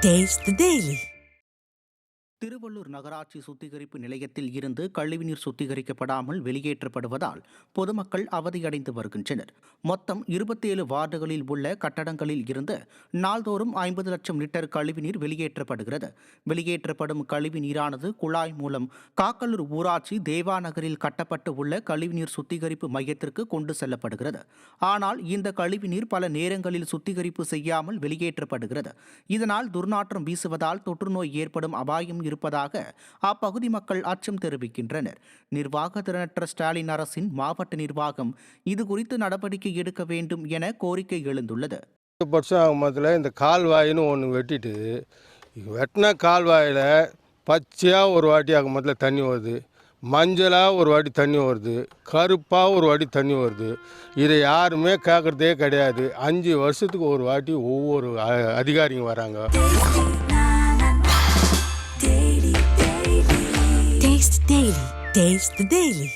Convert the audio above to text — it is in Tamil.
Taste the Daily. திருவள்ளூர் நகராட்சி சுத்திகரிப்பு நிலையத்தில் இருந்து கழிவுநீர் சுத்திகரிக்கப்படாமல் வெளியேற்றப்படுவதால் பொதுமக்கள் அவதியடைந்து வருகின்றனர். மொத்தம் 27 வார்டுகளில் உள்ள கட்டடங்களில் இருந்து நாள்தோறும் 50 லட்சம் லிட்டர் கழிவுநீர் வெளியேற்றப்படுகிறது. வெளியேற்றப்படும் கழிவு நீரானது குழாய் மூலம் காக்கலூர் ஊராட்சி தேவா நகரில் கட்டப்பட்டு உள்ள கழிவுநீர் சுத்திகரிப்பு மையத்திற்கு கொண்டு செல்லப்படுகிறது. ஆனால் இந்த கழிவுநீர் பல நேரங்களில் சுத்திகரிப்பு செய்யாமல் வெளியேற்றப்படுகிறது. இதனால் துர்நாற்றம் வீசுவதால் தொற்றுநோய் ஏற்படும் அபாயம் இருப்பதாக அப்பகுதி மக்கள் அச்சம் தெரிவிக்கின்றனர். நிர்வாக திறனற்ற ஸ்டாலின் அரசின் மாவட்ட நிர்வாகம் இது குறித்து நடவடிக்கை எடுக்க வேண்டும் என கோரிக்கை எழுந்துள்ளது. இந்த கால்வாயின்னு ஒன்று வெட்டிட்டு வெட்டின கால்வாயில் பச்சையாக ஒரு வாட்டி ஆகும் முதல்ல தண்ணி வருது, மஞ்சளாக ஒரு வாட்டி தண்ணி வருது, கருப்பாக ஒரு வாட்டி தண்ணி வருது. இதை யாருமே கேட்குறதே கிடையாது. 5 வருஷத்துக்கு ஒரு வாட்டி ஒவ்வொரு அதிகாரிங்க வராங்க. Taste the Daily.